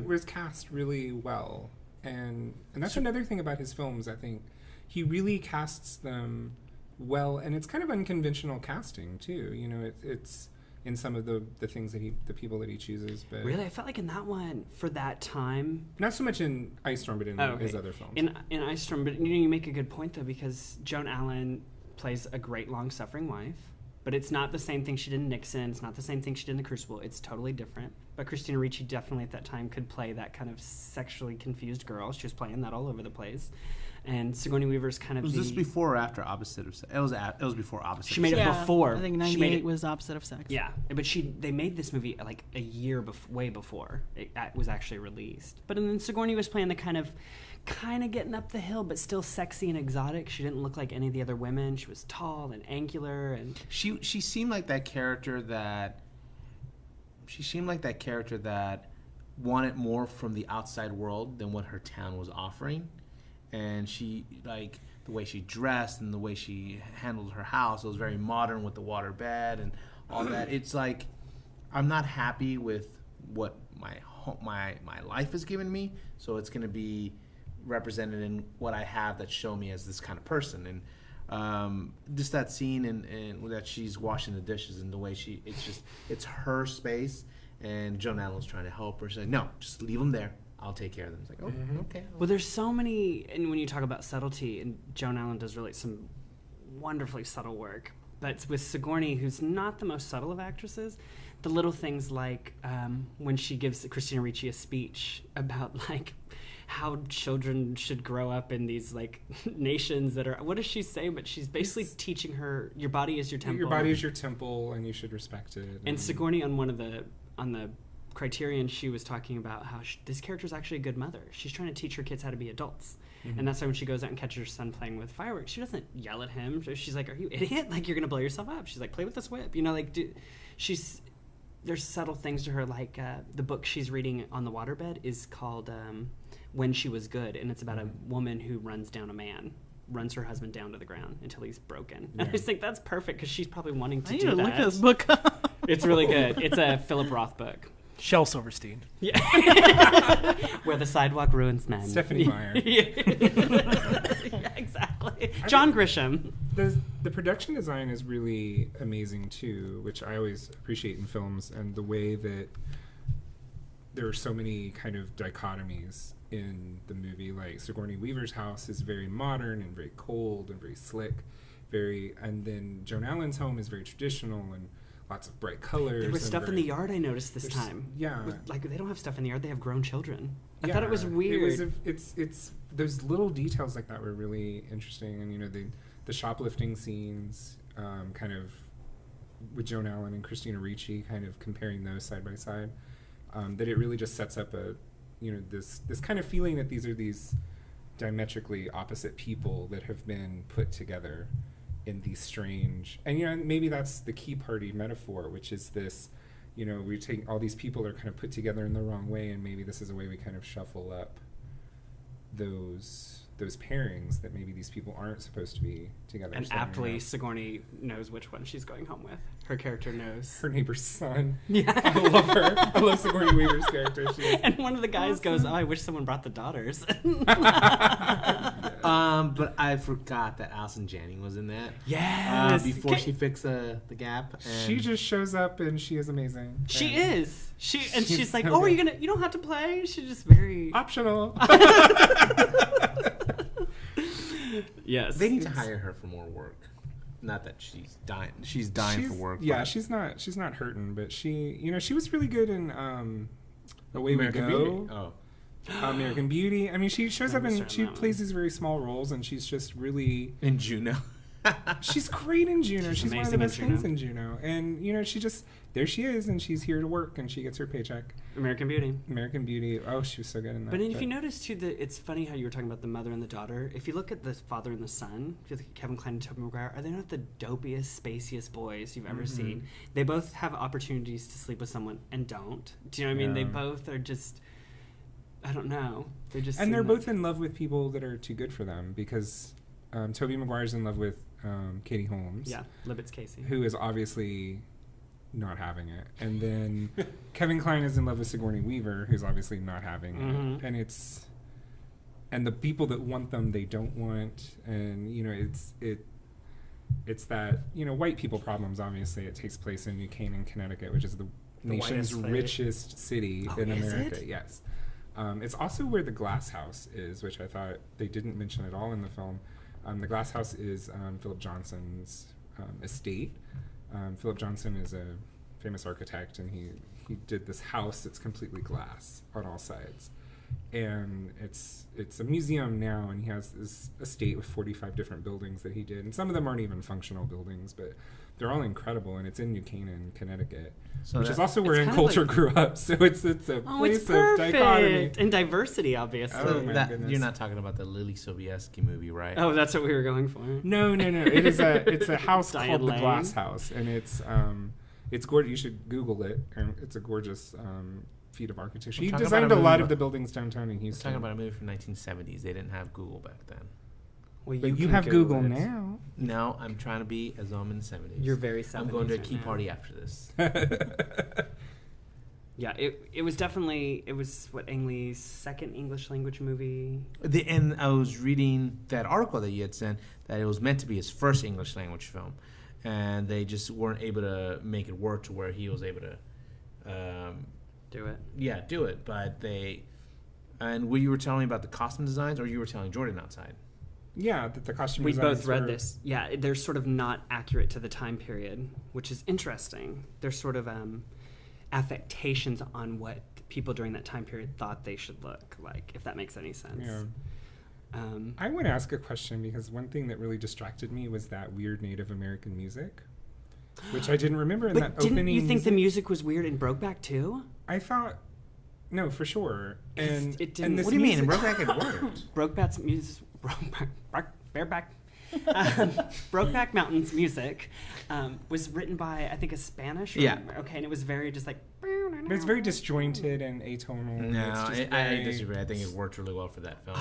Speaker 4: was cast really well, and that's another thing about his films. I think he really casts them well, and it's kind of unconventional casting too. It's in some of the things that the people that he chooses. But
Speaker 3: really, I felt like in that one, for that time,
Speaker 4: not so much in Ice Storm, but in his other films.
Speaker 3: In Ice Storm, but you make a good point though, because Joan Allen plays a great long-suffering wife, but it's not the same thing she did in Nixon. It's not the same thing she did in The Crucible. It's totally different. But Christina Ricci definitely at that time could play that kind of sexually confused girl. She was playing that all over the place. And Sigourney Weaver's kind of
Speaker 6: Was this before or after Opposite of Sex? It was before Opposite.
Speaker 3: She made it before.
Speaker 5: I think 98 was Opposite of Sex.
Speaker 3: Yeah, but they made this movie like a year way before it was actually released. But then Sigourney was playing the kind of getting up the hill, but still sexy and exotic. She didn't look like any of the other women. She was tall and angular, and
Speaker 6: she seemed like that character that. She seemed like that character that wanted more from the outside world than what her town was offering. And she, like, the way she dressed and the way she handled her house, it was very modern with the water bed and all that. It's like, I'm not happy with what my life has given me, so it's going to be represented in what I have that show me as this kind of person. And just that scene and that she's washing the dishes and the way it's her space, And Joan Allen's trying to help her. She's like, no, just leave them there. I'll take care of them. It's like, oh, okay.
Speaker 3: Well, there's so many, and when you talk about subtlety, and Joan Allen does really some wonderfully subtle work, but with Sigourney, who's not the most subtle of actresses, the little things like when she gives Christina Ricci a speech about like how children should grow up in these like nations that are, what does she say? But she's basically teaching her, your body is your temple.
Speaker 4: Your body is your temple, and you should respect it.
Speaker 3: And Sigourney on the Criterion, she was talking about how this character is actually a good mother. She's trying to teach her kids how to be adults. And that's why when she goes out and catches her son playing with fireworks, she doesn't yell at him. She's like, are you idiot? Like, you're going to blow yourself up. She's like, play with this whip. You know, like, there's subtle things to her, like the book she's reading on the waterbed is called When She Was Good, and it's about a woman who runs her husband down to the ground until he's broken. And I just think that's perfect because she's probably wanting to do that. I need to look
Speaker 5: this book up.
Speaker 3: It's really good. It's a Philip Roth book.
Speaker 7: Shel Silverstein.
Speaker 3: Yeah. Where the sidewalk ruins men.
Speaker 4: Stephanie Meyer.
Speaker 3: Yeah, exactly. John Grisham.
Speaker 4: The production design is really amazing too, which I always appreciate in films, and the way that there are so many kind of dichotomies in the movie. Like Sigourney Weaver's house is very modern and very cold and very slick, and then Joan Allen's home is very traditional and lots of bright colors.
Speaker 3: There was stuff in the yard I noticed this time.
Speaker 4: Yeah.
Speaker 3: Like, they don't have stuff in the yard, they have grown children. I thought it was weird.
Speaker 4: It's those little details like that were really interesting. And, you know, the shoplifting scenes, kind of with Joan Allen and Christina Ricci, kind of comparing those side by side, that it really just sets up this kind of feeling that these are these diametrically opposite people that have been put together in these strange, and maybe that's the key party metaphor, which is this, we take all these people are kind of put together in the wrong way, and maybe this is a way we kind of shuffle up those pairings that maybe these people aren't supposed to be together.
Speaker 3: And aptly, Sigourney knows which one she's going home with. Her character knows.
Speaker 4: Her neighbor's son.
Speaker 3: Yeah.
Speaker 4: I love her. I love Sigourney Weaver's character.
Speaker 3: And one of the guys goes, I wish someone brought the daughters.
Speaker 6: But I forgot that Allison Janney was in that.
Speaker 3: Yes.
Speaker 6: Before she fixed the gap. And
Speaker 4: she just shows up and she is amazing.
Speaker 3: She is. She's like,
Speaker 4: so
Speaker 3: you don't have to play? She's just very...
Speaker 4: optional.
Speaker 3: Yes.
Speaker 6: They need to hire her for more work. Not that she's dying. She's dying for work.
Speaker 4: Yeah, she's not hurting, but she was really good in Away We Go.
Speaker 6: Beauty. Oh.
Speaker 4: American Beauty. I mean, she shows up and she plays these very small roles, and she's just really
Speaker 6: in Juno.
Speaker 4: She's great in Juno. She's one of the best
Speaker 3: in
Speaker 4: things in Juno. And, she just, there she is, and she's here to work, and she gets her paycheck.
Speaker 3: American Beauty. Oh, she was so good in that. But if you notice, too, it's funny how you were talking about the mother and the daughter. If you look at the father and the son, if you look at Kevin Kline and Tobey Maguire, are they not the dopiest, spaciest boys you've ever seen? They both have opportunities to sleep with someone and don't. Do you know what I mean? They both are just... I don't know.
Speaker 4: They're both in love with people that are too good for them, because Tobey Maguire's in love with Katie Holmes.
Speaker 3: Yeah, Libet's Casey.
Speaker 4: Who is obviously not having it. And then Kevin Kline is in love with Sigourney Weaver, who's obviously not having it. And the people that want them, they don't want. And, it's that, white people problems, obviously. It takes place in New Canaan, Connecticut, which is the nation's richest city in America. Yes. It's also where the Glass House is, which I thought they didn't mention at all in the film. The Glass House is Philip Johnson's estate. Philip Johnson is a famous architect, and he did this house that's completely glass on all sides. And it's a museum now, and he has this estate with 45 different buildings that he did. And some of them aren't even functional buildings, but they're all incredible, and it's in New Canaan, Connecticut, which is also where In Culture grew up. So it's a place of dichotomy.
Speaker 3: And diversity, obviously.
Speaker 4: Oh, my goodness.
Speaker 6: You're not talking about the Lily Sobieski movie, right?
Speaker 3: Oh, that's what we were going for.
Speaker 4: No. It's a house called the Glass House, and it's gorgeous. You should Google it. It's a gorgeous feat of architecture. He designed a lot of the buildings downtown in Houston.
Speaker 6: We're talking about a movie from 1970s. They didn't have Google back then.
Speaker 3: Well,
Speaker 4: but you have Google now.
Speaker 6: No, I'm trying to be as I'm in the 70s.
Speaker 3: You're very 70s.
Speaker 6: I'm going to a key party after this.
Speaker 3: Yeah, it was definitely, Ang Lee's second English language movie.
Speaker 6: And I was reading that article that you had sent, that it was meant to be his first English language film. And they just weren't able to make it work to where he was able to
Speaker 3: Do it.
Speaker 6: Yeah, do it. But and what you were telling me about the costume designs, or you were telling Jordan outside?
Speaker 4: Yeah, that the costume
Speaker 3: We
Speaker 4: designs
Speaker 3: both read
Speaker 4: were-
Speaker 3: this. Yeah, they're sort of not accurate to the time period, which is interesting. They're sort of affectations on what people during that time period thought they should look like, if that makes any sense.
Speaker 4: Yeah. I want to ask a question, because one thing that really distracted me was that weird Native American music, which I didn't remember in
Speaker 3: But
Speaker 4: that
Speaker 3: didn't
Speaker 4: opening.
Speaker 3: you think the music was weird in Brokeback too?
Speaker 4: I thought, no, for sure. And
Speaker 3: It didn't-
Speaker 4: and this
Speaker 6: What do you mean? In
Speaker 4: music-
Speaker 6: Brokeback it worked.
Speaker 3: Brokeback's music, bareback. Brokeback Mountain's music was written by, I think, a Spanish.
Speaker 6: Yeah.
Speaker 3: Okay, and it was very just like.
Speaker 4: But it's very disjointed and atonal. and
Speaker 6: No,
Speaker 4: it's just
Speaker 6: I
Speaker 4: very-
Speaker 6: disagree. I think it worked really well for that film.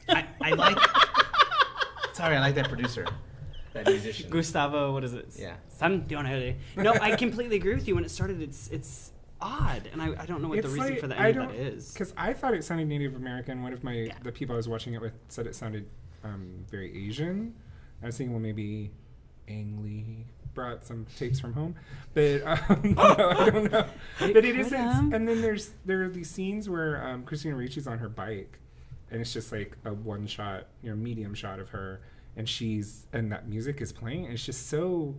Speaker 3: I like
Speaker 6: Sorry, I like that producer, that musician.
Speaker 3: Gustavo. What is it?
Speaker 6: Yeah.
Speaker 3: Santiago. No, I completely agree with you. When it started, it's odd, and I don't know what the
Speaker 4: It's
Speaker 3: reason
Speaker 4: like-
Speaker 3: for the
Speaker 4: I
Speaker 3: end of
Speaker 4: don't-
Speaker 3: that is.
Speaker 4: Because I thought it sounded Native American. One of the people I was watching it with said it sounded very Asian. I was thinking, well, maybe Ang Lee brought some tapes from home, but no, I don't know. But it is,
Speaker 3: could've.
Speaker 4: and then there are these scenes where Christina Ricci's on her bike, and it's just like a one shot, medium shot of her, and and that music is playing. And it's just so,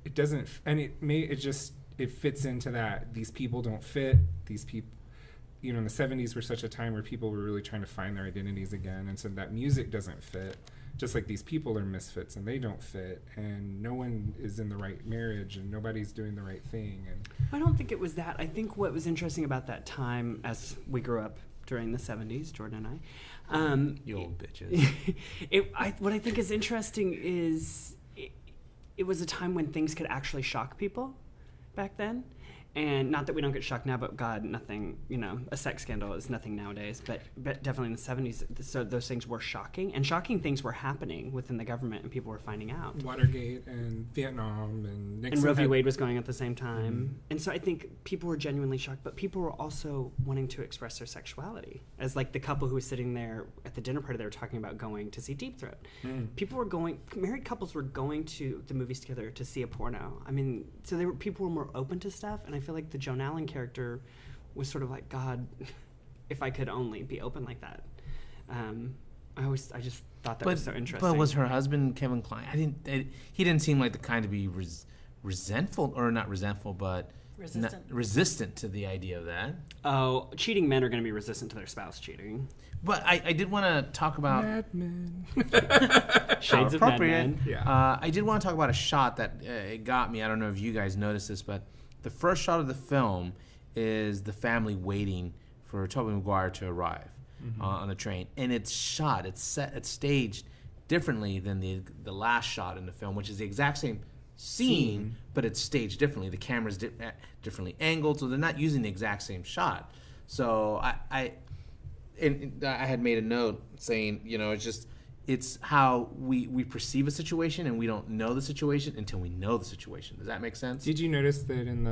Speaker 4: it doesn't, and it fits into that these people don't fit. These people, in the 70s were such a time where people were really trying to find their identities again, and so that music doesn't fit. Just like these people are misfits and they don't fit, and no one is in the right marriage, and nobody's doing the right thing. And
Speaker 3: I don't think it was that. I think what was interesting about that time, as we grew up during the 70s, Jordan and I,
Speaker 6: You old bitches.
Speaker 3: what I think is interesting is it was a time when things could actually shock people back then. And not that we don't get shocked now, but God, nothing, a sex scandal is nothing nowadays. But definitely in the 70s, so those things were shocking. And shocking things were happening within the government, and people were finding out.
Speaker 4: Watergate and Vietnam and Nixon.
Speaker 3: And Roe v. Wade was going at the same time. And so I think people were genuinely shocked, but people were also wanting to express their sexuality. As like the couple who was sitting there at the dinner party, they were talking about going to see Deep Throat. Married couples were going to the movies together to see a porno. I mean, so people were more open to stuff, and I feel like the Joan Allen character was sort of like, God, if I could only be open like that. I just thought that was so interesting.
Speaker 6: But was her husband Kevin Kline? He didn't seem like the kind to be resentful, or not resentful, but resistant to the idea of that.
Speaker 3: Oh, cheating men are going to be resistant to their spouse cheating.
Speaker 6: But I did want to talk about
Speaker 4: Mad Men.
Speaker 3: Shades of Mad Men.
Speaker 4: Yeah.
Speaker 6: I did want to talk about a shot that it got me. I don't know if you guys noticed this, but the first shot of the film is the family waiting for Tobey Maguire to arrive on the train, and it's staged differently than the last shot in the film, which is the exact same scene, but it's staged differently. The camera's differently angled, so they're not using the exact same shot. So I had made a note saying, it's how we perceive a situation, and we don't know the situation until we know the situation. Does that make sense?
Speaker 4: Did you notice that in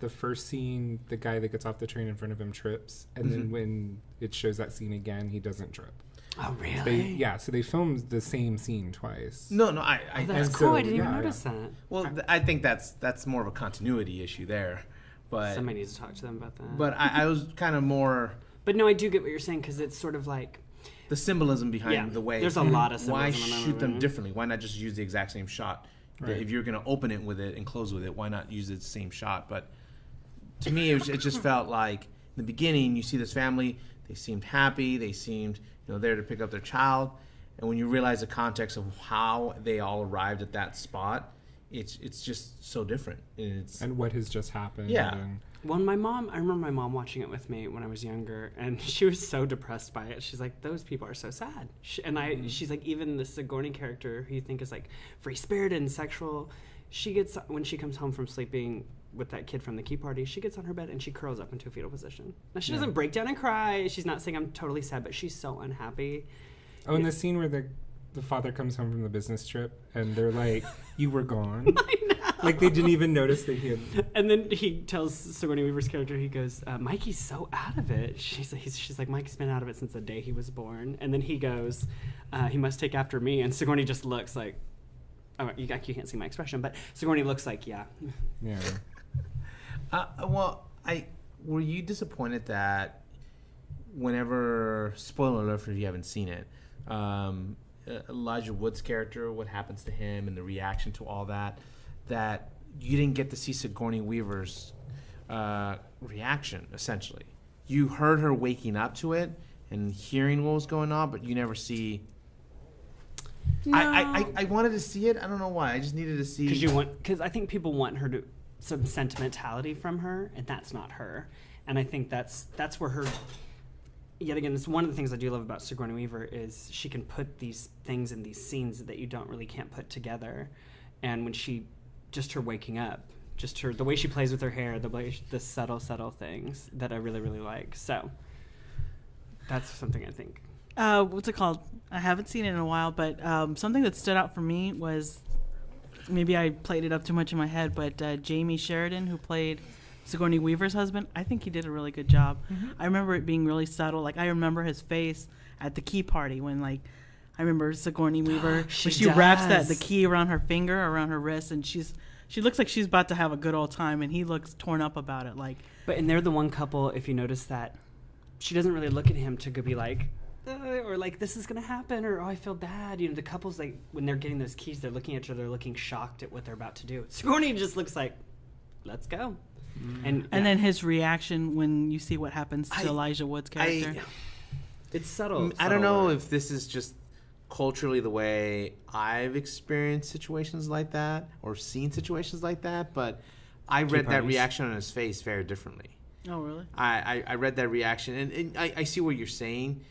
Speaker 4: the first scene, the guy that gets off the train in front of him trips, and then when it shows that scene again, he doesn't trip?
Speaker 3: Oh, really?
Speaker 4: So they filmed the same scene twice.
Speaker 6: No,
Speaker 3: That's
Speaker 4: And
Speaker 3: cool.
Speaker 4: so,
Speaker 3: I didn't even
Speaker 4: yeah,
Speaker 3: notice that.
Speaker 6: well, I think that's more of a continuity issue there, but
Speaker 3: Somebody needs to talk to them about that.
Speaker 6: but I was kind of more
Speaker 3: But no, I do get what you're saying, because it's sort of like,
Speaker 6: the symbolism behind the way.
Speaker 3: there's a lot of
Speaker 6: Why
Speaker 3: symbolism in that
Speaker 6: shoot them
Speaker 3: movie.
Speaker 6: differently? Why not just use the exact same shot?
Speaker 4: Right.
Speaker 6: If you're going to open it with it and close with it, why not use the same shot? But to me, it just felt like in the beginning, you see this family. They seemed happy. They seemed there to pick up their child. And when you realize the context of how they all arrived at that spot, it's just so different.
Speaker 4: And what has just happened.
Speaker 6: Yeah.
Speaker 4: And
Speaker 3: well, I remember my mom watching it with me when I was younger, and she was so depressed by it. She's like, those people are so sad. She's like, even the Sigourney character, who you think is like free-spirited and sexual, when she comes home from sleeping with that kid from the key party, she gets on her bed and she curls up into a fetal position. Now, she doesn't break down and cry. She's not saying I'm totally sad, but she's so unhappy.
Speaker 4: Oh, and the scene where the father comes home from the business trip, and they're like, "You were gone."
Speaker 3: I know.
Speaker 4: Like they didn't even notice that he had.
Speaker 3: And then he tells Sigourney Weaver's character, he goes, Mikey's so out of it. She's like, Mikey's been out of it since the day he was born. And then he goes, he must take after me. And Sigourney just looks like, oh, you can't see my expression, but Sigourney looks like, yeah.
Speaker 4: Yeah.
Speaker 6: Were you disappointed that whenever, spoiler alert if you haven't seen it, Elijah Wood's character, what happens to him and the reaction to all that you didn't get to see Sigourney Weaver's reaction, essentially. You heard her waking up to it and hearing what was going on, but you never see...
Speaker 3: No.
Speaker 6: I wanted to see it. I don't know why. I just needed to see...
Speaker 3: Because I think people want her to... some sentimentality from her, and that's not her. And I think that's where her... Yet again, it's one of the things I do love about Sigourney Weaver is she can put these things in these scenes that you can't put together. And when she... just her waking up, the way she plays with her hair, the subtle things that I really, really like. So that's something I think.
Speaker 5: What's it called? I haven't seen it in a while, but something that stood out for me was, maybe I played it up too much in my head, but Jamie Sheridan, who played Sigourney Weaver's husband, I think he did a really good job. Mm-hmm. I remember it being really subtle. Like, I remember his face at the key party when, like, I remember Sigourney Weaver, when she wraps the key around her finger, around her wrist, and she looks like she's about to have a good old time, and he looks torn up about it.
Speaker 3: And they're the one couple, if you notice, that she doesn't really look at him to be like, or like, this is going to happen, or, oh, I feel bad. You know, the couples, like, when they're getting those keys, they're looking at each other, looking shocked at what they're about to do. Sigourney just looks like, let's go.
Speaker 5: Mm. And then his reaction when you see what happens to Elijah Wood's character.
Speaker 3: It's subtle.
Speaker 6: I don't know if this is just culturally the way I've experienced situations like that or seen situations like that, but I read that reaction on his face very differently.
Speaker 5: Oh, really?
Speaker 6: I read that reaction, and I see what you're saying.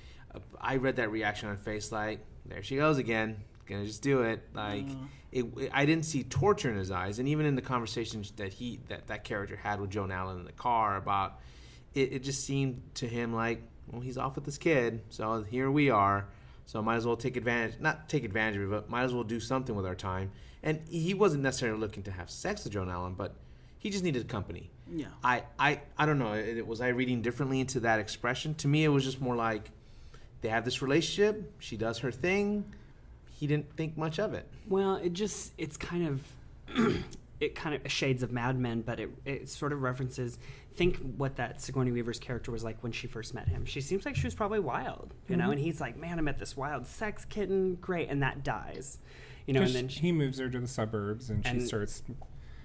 Speaker 6: I read that reaction on his face like, there she goes again, gonna just do it. Like, I didn't see torture in his eyes, and even in the conversations that character had with Joan Allen in the car about it just seemed to him like, well, he's off with this kid, so here we are. So might as well not take advantage of it, but might as well do something with our time. And he wasn't necessarily looking to have sex with Joan Allen, but he just needed company.
Speaker 5: Yeah.
Speaker 6: I don't know. Was I reading differently into that expression? To me, it was just more like they have this relationship. She does her thing. He didn't think much of it.
Speaker 3: Well, it's kind of shades of Mad Men, but it sort of references, think what that Sigourney Weaver's character was like when she first met him. She seems like she was probably wild, you know, and he's like, man, I met this wild sex kitten, great, and that dies. You know, and then
Speaker 4: he moves her to the suburbs and she starts...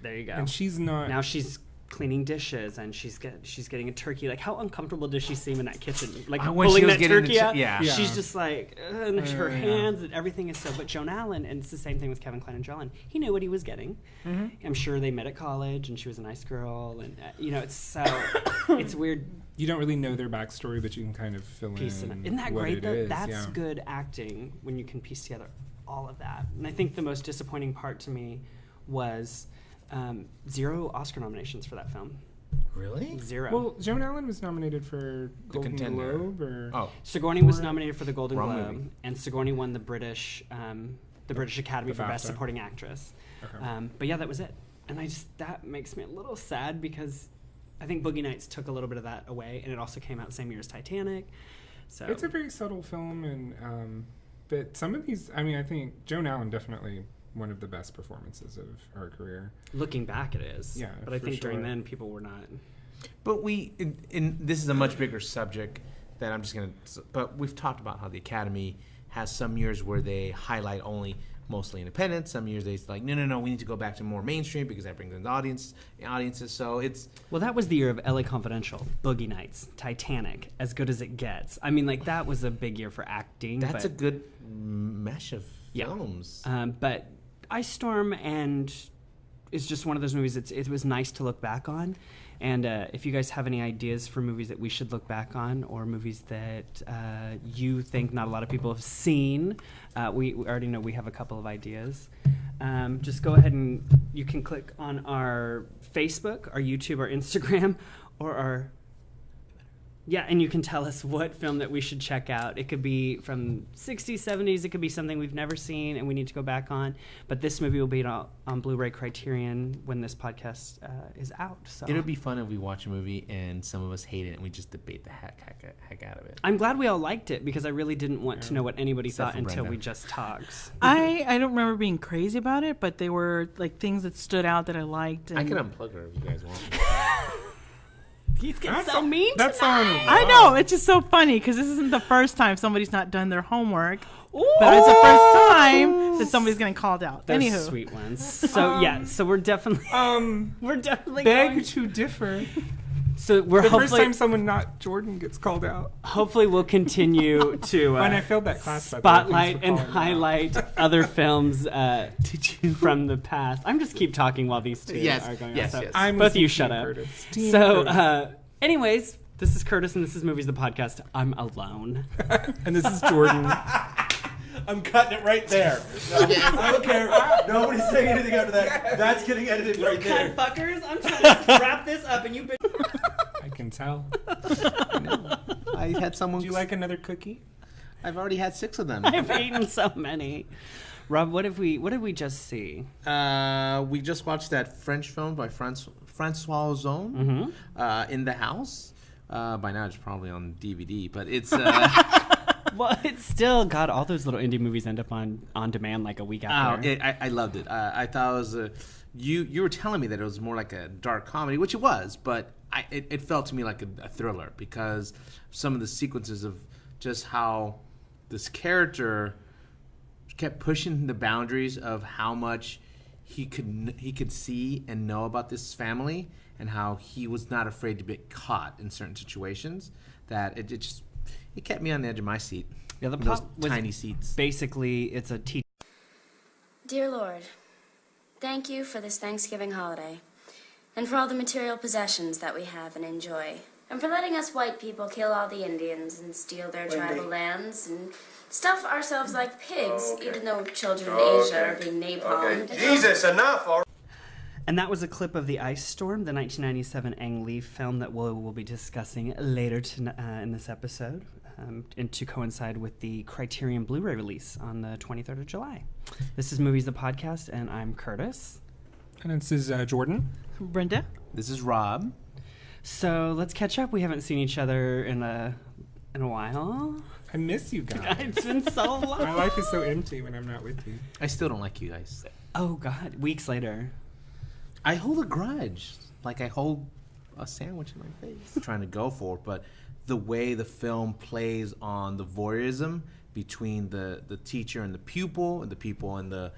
Speaker 3: There you go.
Speaker 4: And she's not...
Speaker 3: Now she's cleaning dishes and she's getting a turkey. Like, how uncomfortable does she seem in that kitchen? Like, pulling that turkey out?
Speaker 6: Yeah.
Speaker 3: She's just like, and her hands and everything is so... But Joan Allen, and it's the same thing with Kevin Kline and Joan Allen, he knew what he was getting. Mm-hmm. I'm sure they met at college and she was a nice girl. And, you know, it's so... it's weird.
Speaker 4: You don't really know their backstory, but you can kind of fill in
Speaker 3: Isn't that
Speaker 4: what
Speaker 3: great,
Speaker 4: it
Speaker 3: though?
Speaker 4: is.
Speaker 3: That's good acting when you can piece together all of that. And I think the most disappointing part to me was 0 Oscar nominations for that film.
Speaker 6: Really?
Speaker 3: 0.
Speaker 4: Well, Joan Allen was nominated for Golden Globe, or...
Speaker 6: Oh.
Speaker 3: Sigourney was nominated for the Golden
Speaker 6: Wrong
Speaker 3: Globe,
Speaker 6: movie.
Speaker 3: and Sigourney won the British Academy for Best Supporting Actress. Okay. But yeah, that was it. And that makes me a little sad because I think Boogie Nights took a little bit of that away, and it also came out the same year as Titanic. So
Speaker 4: it's a very subtle film, and but some of these, I mean, I think Joan Allen definitely one of the best performances of her career.
Speaker 3: Looking back, it is.
Speaker 4: Yeah,
Speaker 3: but I think during then people were not.
Speaker 6: But this is a much bigger subject that I'm just gonna. But we've talked about how the Academy has some years where they highlight only mostly independent. Some years they like, no, we need to go back to more mainstream because that brings in the audiences. So it's...
Speaker 3: Well, that was the year of LA Confidential, Boogie Nights, Titanic, As Good as It Gets. I mean, like, that was a big year for acting.
Speaker 6: That's a good mesh of films.
Speaker 3: But Ice Storm is just one of those movies it was nice to look back on. And if you guys have any ideas for movies that we should look back on, or movies that you think not a lot of people have seen, we already know we have a couple of ideas. Just go ahead and you can click on our Facebook, our YouTube, our Instagram, or our... Yeah, and you can tell us what film that we should check out. It could be from 60s, 70s. It could be something we've never seen and we need to go back on. But this movie will be on Blu-ray Criterion when this podcast is out. So
Speaker 6: it'll be fun if we watch a movie and some of us hate it and we just debate the heck out of it.
Speaker 3: I'm glad we all liked it because I really didn't want to know what anybody thought until we just talked.
Speaker 5: I don't remember being crazy about it, but they were like things that stood out that I liked. And
Speaker 6: I can unplug her if you guys want.
Speaker 3: He's getting so mean
Speaker 4: That's
Speaker 3: tonight.
Speaker 4: on.
Speaker 5: I know, it's just so funny because this isn't the first time somebody's not done their homework.
Speaker 3: Ooh.
Speaker 5: But it's the first time that somebody's getting called out.
Speaker 3: They're
Speaker 5: Anywho.
Speaker 3: sweet ones. So so we're definitely
Speaker 4: Beg
Speaker 3: going.
Speaker 4: to differ.
Speaker 3: So we're
Speaker 4: The first
Speaker 3: hopefully
Speaker 4: time someone not Jordan gets called out.
Speaker 3: hopefully we'll continue to
Speaker 4: When I failed that class, by the way, thanks
Speaker 3: spotlight
Speaker 4: for
Speaker 3: and
Speaker 4: calling me out.
Speaker 3: highlight other films from the past. I'm just keep talking while these two
Speaker 6: Yes,
Speaker 3: are going
Speaker 6: yes,
Speaker 3: on. So
Speaker 6: yes.
Speaker 4: I'm
Speaker 3: both of you
Speaker 4: listening
Speaker 3: shut
Speaker 4: to
Speaker 3: up.
Speaker 4: Curtis. Team
Speaker 3: So,
Speaker 4: Curtis.
Speaker 3: anyways, this is Curtis and this is Movies the Podcast. I'm alone.
Speaker 4: And this is Jordan.
Speaker 7: I'm cutting it right there. I don't care. Nobody's saying anything after that. That's getting edited right there.
Speaker 3: Fuckers, I'm trying to wrap this up and you've been...
Speaker 4: I can tell.
Speaker 6: I had someone.
Speaker 4: Would you like another cookie?
Speaker 6: I've already had 6 of them.
Speaker 3: I've eaten so many. Rob, what did we just see?
Speaker 6: We just watched that French film by Francois Ozon, In the House. By now it's probably on DVD, but it's...
Speaker 3: Well, it's still, God, all those little indie movies end up on demand like a week after.
Speaker 6: I loved it. I thought it was... You were telling me that it was more like a dark comedy, which it was, but it felt to me like a thriller because some of the sequences of just how this character kept pushing the boundaries of how much he could see and know about this family and how he was not afraid to get caught in certain situations. That it kept me on the edge of my seat.
Speaker 3: Yeah, the
Speaker 6: those
Speaker 3: plot was
Speaker 6: tiny seats.
Speaker 3: basically, it's a teacher.
Speaker 1: Dear Lord, thank you for this Thanksgiving holiday, and for all the material possessions that we have and enjoy, and for letting us white people kill all the Indians and steal their tribal lands and stuff ourselves like pigs, even though children in Asia are being napalmed.
Speaker 2: Jesus, enough!
Speaker 3: And that was a clip of The Ice Storm, the 1997 Ang Lee film that we'll be discussing later in this episode, and to coincide with the Criterion Blu-ray release on the 23rd of July. This is Movies the Podcast, and I'm Curtis.
Speaker 4: And this is Jordan.
Speaker 5: Brenda.
Speaker 6: This is Rob.
Speaker 3: So let's catch up. We haven't seen each other in a while.
Speaker 4: I miss you guys.
Speaker 3: It's been so long.
Speaker 4: My life is so empty when I'm not with you.
Speaker 6: I still don't like you guys.
Speaker 3: Oh, God. Weeks later.
Speaker 6: I hold a grudge, like I hold a sandwich in my face, trying to go for it. But the way the film plays on the voyeurism between the teacher and the pupil, and the people and the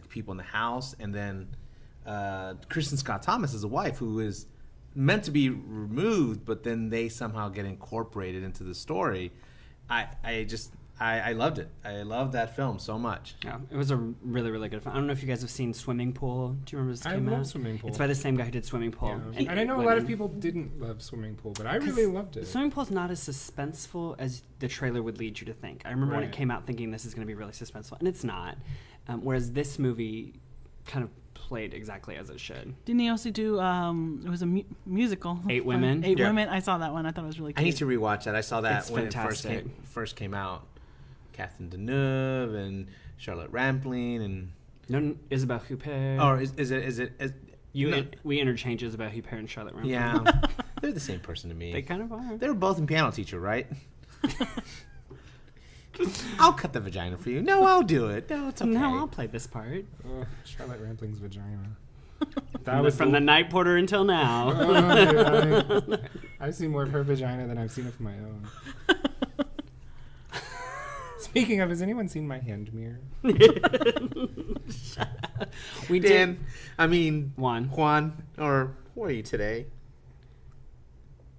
Speaker 6: people in the house, and then Kristen Scott Thomas is a wife who is meant to be removed, but then they somehow get incorporated into the story. I loved it. I loved that film so much.
Speaker 3: Yeah, it was a really, really good film. I don't know if you guys have seen Swimming Pool. Do you remember this came out?
Speaker 4: I love Swimming Pool.
Speaker 3: It's by the same guy who did Swimming Pool.
Speaker 4: Yeah. And I know a lot of people didn't love Swimming Pool, but I really loved it.
Speaker 3: Swimming Pool's not as suspenseful as the trailer would lead you to think. I remember when it came out thinking this is going to be really suspenseful, and it's not. Whereas this movie kind of played exactly as it should.
Speaker 5: Didn't he also do, it was a musical.
Speaker 3: 8 Women?
Speaker 5: Eight
Speaker 6: Yeah.
Speaker 5: Women. I saw that one. I thought it was really cute.
Speaker 6: I need to rewatch that. I saw that
Speaker 3: It's
Speaker 6: when
Speaker 3: fantastic.
Speaker 6: it first came out. Catherine Deneuve and Charlotte Rampling and
Speaker 3: No, Isabelle Huppert.
Speaker 6: or is it
Speaker 3: We interchange Isabelle Huppert and Charlotte Rampling.
Speaker 6: yeah, they're the same person to me.
Speaker 3: They kind of are.
Speaker 6: They were both in Piano Teacher, right? I'll cut the vagina for you. No, I'll do it. No, it's okay.
Speaker 3: No, I'll play this part.
Speaker 4: Oh, Charlotte Rampling's vagina.
Speaker 3: From the night porter until now.
Speaker 4: Oh, dude, I've seen more of her vagina than I've seen of my own. Speaking of, has anyone seen my hand mirror?
Speaker 3: We
Speaker 6: Dan,
Speaker 3: did.
Speaker 6: I mean
Speaker 3: Juan,
Speaker 6: or who are you today?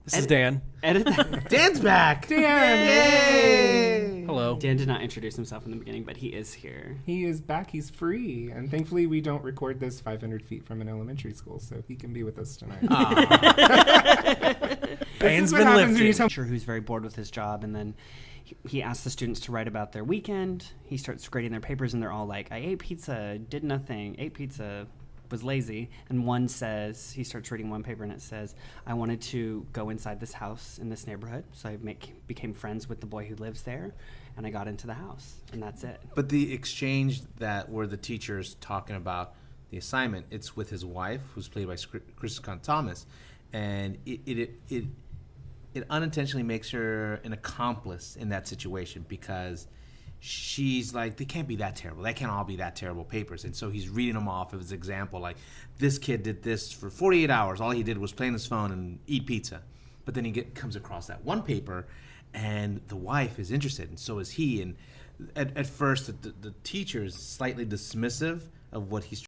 Speaker 7: This is Dan.
Speaker 3: edit that.
Speaker 6: Dan's back.
Speaker 4: Dan!
Speaker 6: Yay!
Speaker 7: Hello.
Speaker 3: Dan did not introduce himself in the beginning, but he is here.
Speaker 4: He is back. He's free. And thankfully, we don't record this 500 feet from an elementary school, so he can be with us tonight.
Speaker 7: Ban's
Speaker 4: what
Speaker 7: been
Speaker 4: happens when you
Speaker 7: lifted.
Speaker 4: tell-
Speaker 3: Teacher who's very bored with his job, and then he asks the students to write about their weekend. He starts grading their papers, and they're all like, I ate pizza, did nothing, ate pizza, was lazy. And one says, he starts reading one paper, and it says, I wanted to go inside this house in this neighborhood, so I became friends with the boy who lives there, and I got into the house, and that's it.
Speaker 6: But the exchange that where the teacher's talking about the assignment, it's with his wife, who's played by Christina Thomas, and it unintentionally makes her an accomplice in that situation because she's like, they can't be that terrible. They can't all be that terrible papers. And so he's reading them off as an example, like, this kid did this for 48 hours. All he did was play on his phone and eat pizza. But then he comes across that one paper, and the wife is interested, and so is he. And at first, the teacher is slightly dismissive of what he's